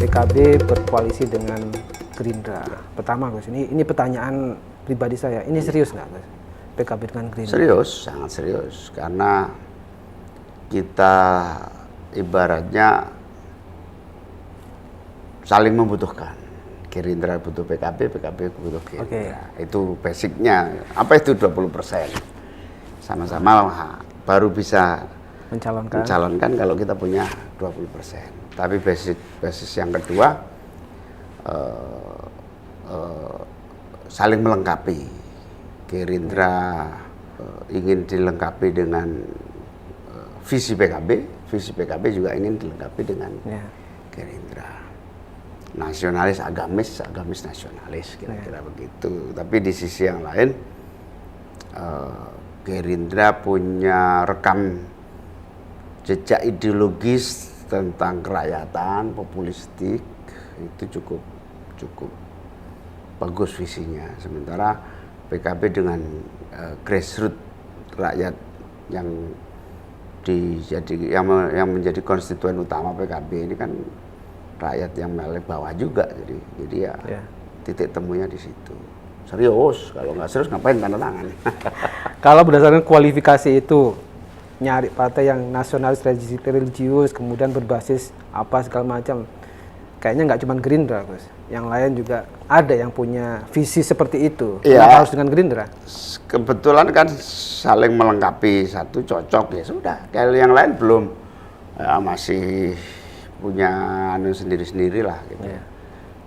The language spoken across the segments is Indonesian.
PKB berkoalisi dengan Gerindra. Pertama Gus, ini pertanyaan pribadi saya, ini serius nggak Gus? PKB dengan Gerindra? Serius, sangat serius. Karena kita ibaratnya saling membutuhkan. Gerindra butuh PKB, PKB butuh Gerindra. Itu basicnya. Apa itu 20%? Sama-sama baru bisa mencalonkan kalau kita punya 20%. Tapi basis yang kedua saling melengkapi. Gerindra ingin dilengkapi dengan visi PKB juga ingin dilengkapi dengan Gerindra. Nasionalis, agamis nasionalis, kira-kira begitu. Tapi di sisi yang lain, Gerindra punya rekam jejak ideologis tentang kerakyatan, populistik, itu cukup bagus visinya. Sementara PKB dengan grassroots rakyat yang menjadi konstituen utama PKB ini kan rakyat yang melek bawah juga, jadi ya titik temunya di situ. Serius, kalau nggak serius ngapain tanda tangan? Kalau berdasarkan kualifikasi itu, nyari partai yang nasionalis religius, kemudian berbasis apa segala macam, kayaknya nggak cuma Gerindra, Gus. Yang lain juga ada yang punya visi seperti itu. Kenapa harus dengan Gerindra? Kebetulan kan saling melengkapi, satu cocok ya sudah. Kalau yang lain belum, ya masih punya sendiri-sendiri lah gitu.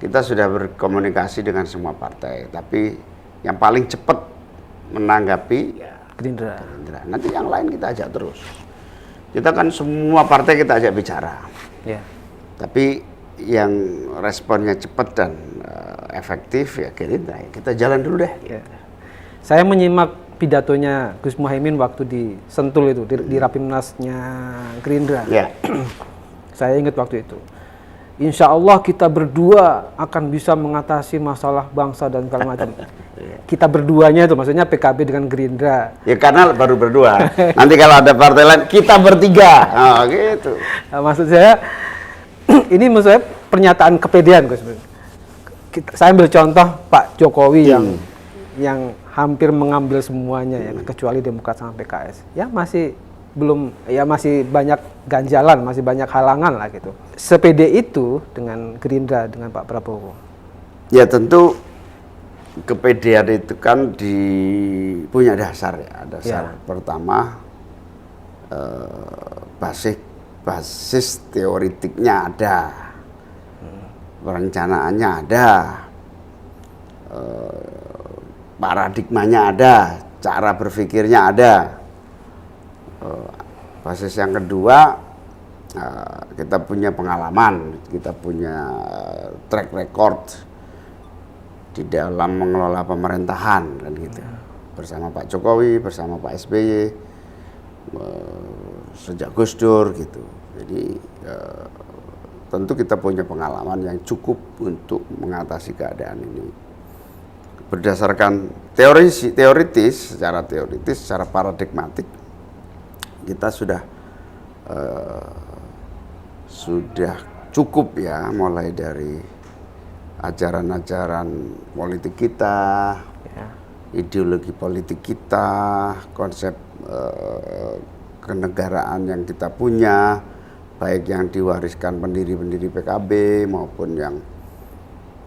Kita sudah berkomunikasi dengan semua partai, tapi yang paling cepat menanggapi Gerindra. Nanti yang lain kita ajak terus. Kita kan semua partai kita ajak bicara. Tapi yang responnya cepat dan efektif ya Gerindra. Kita jalan dulu deh. Saya menyimak pidatonya Gus Muhaimin waktu di Sentul itu, di Rapimnasnya Gerindra. Saya ingat waktu itu. Insya Allah kita berdua akan bisa mengatasi masalah bangsa dan segala macam. Kita berduanya itu maksudnya PKB dengan Gerindra. Ya karena baru berdua. Nanti kalau ada partai lain kita bertiga. Oh, gitu. Nah, maksud saya ini maksud saya pernyataan kepedean Gus. Saya ambil contoh Pak Jokowi yang hampir mengambil semuanya ya, kecuali Demokrat sama PKS. Ya masih banyak ganjalan, masih banyak halangan lah gitu. Sepede itu dengan Gerindra, dengan Pak Prabowo. Ya tentu kepedean itu kan punya dasar ya. Dasar pertama basis teoritiknya ada, perencanaannya ada, paradigmanya ada, cara berpikirnya ada. Basis yang kedua, kita punya pengalaman, kita punya track record di dalam mengelola pemerintahan kan gitu. Bersama Pak Jokowi, bersama Pak SBY, sejak Gus Dur gitu. Jadi tentu kita punya pengalaman yang cukup untuk mengatasi keadaan ini. Berdasarkan teoritis, secara paradigmatik, kita sudah cukup ya, mulai dari ajaran-ajaran politik kita, ideologi politik kita, konsep kenegaraan yang kita punya, baik yang diwariskan pendiri-pendiri PKB maupun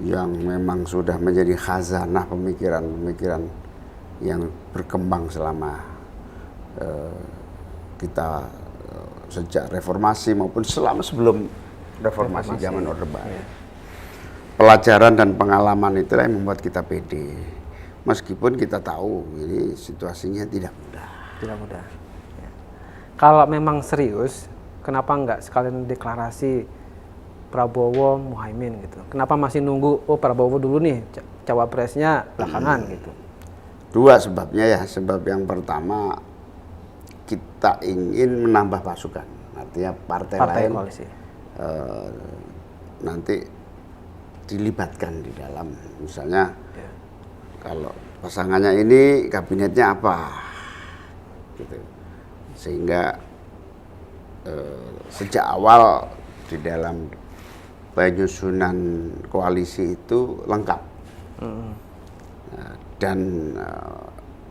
yang memang sudah menjadi khazanah pemikiran-pemikiran yang berkembang selama kita sejak reformasi maupun sebelum reformasi zaman Orde Baru. Pelajaran dan pengalaman itulah yang membuat kita pede. Meskipun kita tahu ini situasinya tidak mudah. Tidak mudah. Kalau memang serius, kenapa enggak sekalian deklarasi Prabowo Muhaimin gitu? Kenapa masih nunggu Prabowo dulu nih cawapresnya belakangan gitu? Dua sebabnya ya. Sebab yang pertama, kita ingin menambah pasukan, artinya partai lain koalisi. Nanti dilibatkan di dalam, misalnya kalau pasangannya ini kabinetnya apa, gitu. Sehingga sejak awal di dalam penyusunan koalisi itu lengkap. Dan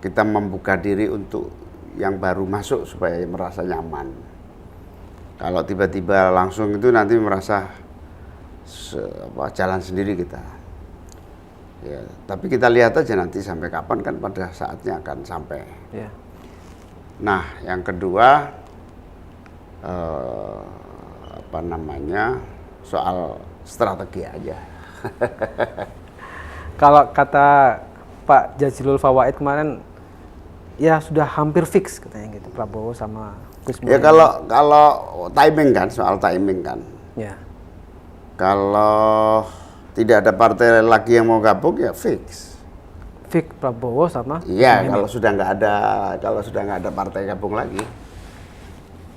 kita membuka diri untuk yang baru masuk supaya merasa nyaman. Kalau tiba-tiba langsung itu nanti merasa jalan sendiri kita. Ya, tapi kita lihat aja nanti sampai kapan, kan pada saatnya akan sampai. Ya. Nah, yang kedua soal strategi aja. Kalau kata Pak Jazilul Fawait kemarin, ya sudah hampir fix katanya gitu, Prabowo sama Gus Ya Muhaimin. kalau timing kan, soal timing kan. Ya. Kalau tidak ada partai lagi yang mau gabung ya fix. Fix Prabowo sama Iya, Muhaimin. kalau sudah nggak ada partai gabung lagi,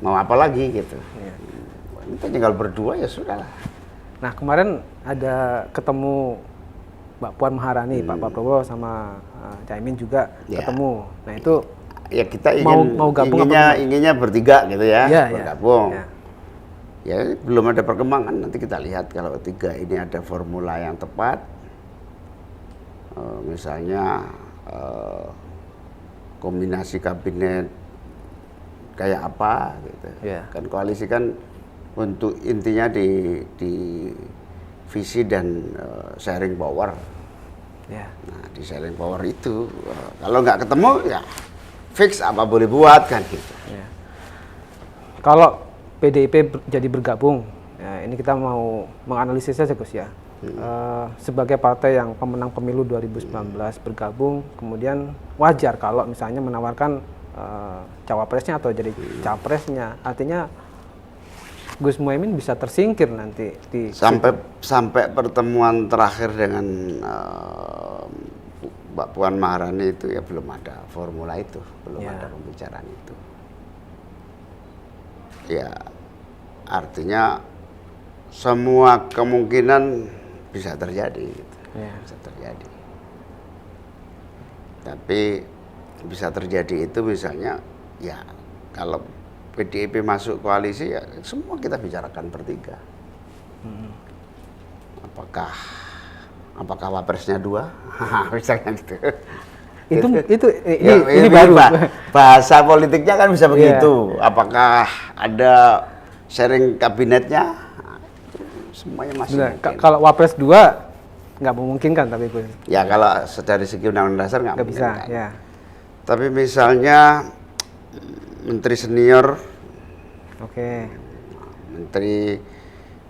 mau apa lagi gitu. Ya. Kita tinggal berdua ya sudah lah. Nah, kemarin ada ketemu Mbak Puan Maharani, Pak Prabowo sama Caimin juga Ya. ketemu. Nah, itu Ya kita ingin mau gabung apa inginnya bertiga gitu ya, Ya, ya. bergabung. Ya. Ya belum ada perkembangan, nanti kita lihat kalau tiga ini ada formula yang tepat. Misalnya kombinasi kabinet kayak apa gitu. Ya. Kan koalisi kan untuk intinya di visi dan sharing power. Ya. Nah, di sharing power itu kalau nggak ketemu ya fix apa boleh buat kan gitu. Ya. Kalau PDIP jadi bergabung, ya, ini kita mau menganalisis saja Gus ya. Sebagai partai yang pemenang pemilu 2019 bergabung, kemudian wajar kalau misalnya menawarkan cawapresnya atau jadi capresnya. Artinya Gus Muhaimin bisa tersingkir nanti di Sampai pertemuan terakhir dengan Mbak Puan Maharani itu ya belum ada formula itu, belum Ya. ada pembicaraan itu. Ya artinya semua kemungkinan bisa terjadi, gitu. Ya. Bisa terjadi. Tapi bisa terjadi itu misalnya ya kalau PDIP masuk koalisi ya semua kita bicarakan bertiga. Apakah wapresnya 2? Misalnya gitu. Ini baru. Bahasa politiknya kan bisa begitu. Apakah ada sharing kabinetnya? Semuanya masih Benar. mungkin. Kalau Wapres 2 nggak memungkinkan tapi Gus. Ya kalau dari segi undang-undang dasar nggak Nggak bisa, memungkinkan. ya. Tapi misalnya menteri senior, Oke.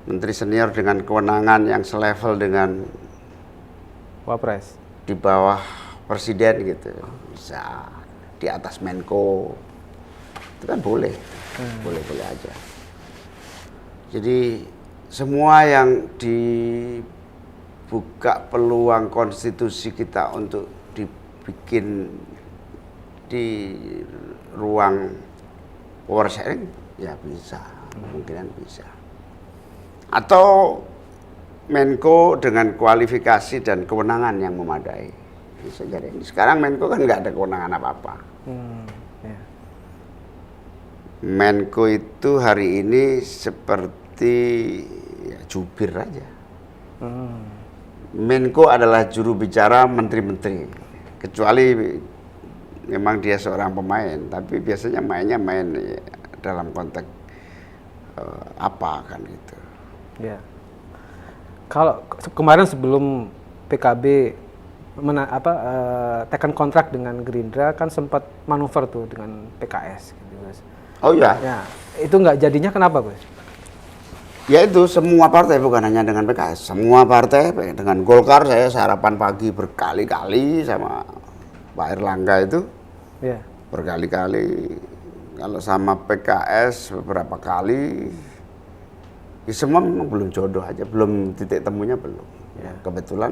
menteri senior dengan kewenangan yang selevel dengan Wapres. di bawah presiden gitu, bisa di atas Menko, itu kan boleh, boleh aja. Jadi semua yang dibuka peluang konstitusi kita untuk dibikin di ruang power sharing ya bisa, kemungkinan bisa. Atau Menko dengan kualifikasi dan kewenangan yang memadai. Bisa jadi. Sekarang Menko kan nggak ada kewenangan apa-apa. Ya. Menko itu hari ini seperti ya, jubir aja. Menko adalah juru bicara menteri-menteri. Kecuali memang dia seorang pemain, tapi biasanya main ya, dalam konteks apa kan gitu. Ya. Kalau kemarin sebelum PKB tekan kontrak dengan Gerindra kan sempat manuver tuh dengan PKS gitu, Gus. Oh ya. Ya, itu nggak jadinya kenapa, Gus? Ya itu semua partai, bukan hanya dengan PKS. Semua partai, dengan Golkar saya sarapan pagi berkali-kali sama Pak Erlangga itu. Ya. Berkali-kali. Kalau sama PKS beberapa kali. Ya semua memang belum jodoh aja, belum titik temunya belum. Ya. Kebetulan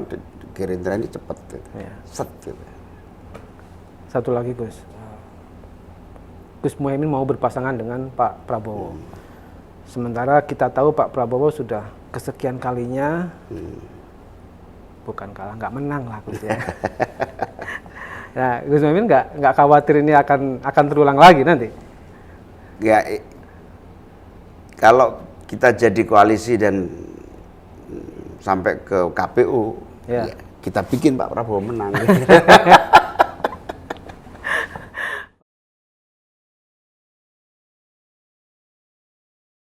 Gerindra ini cepat gitu. Ya. Set gitu. Satu lagi, Gus. Gus Muhaimin mau berpasangan dengan Pak Prabowo. Sementara kita tahu Pak Prabowo sudah kesekian kalinya bukan kalah, nggak menang lah Gus ya. Nah, Gus Muhaimin nggak khawatir ini akan terulang lagi nanti? Ya, kalau kita jadi koalisi dan sampai ke KPU, Ya. ya, kita bikin Pak Prabowo menang.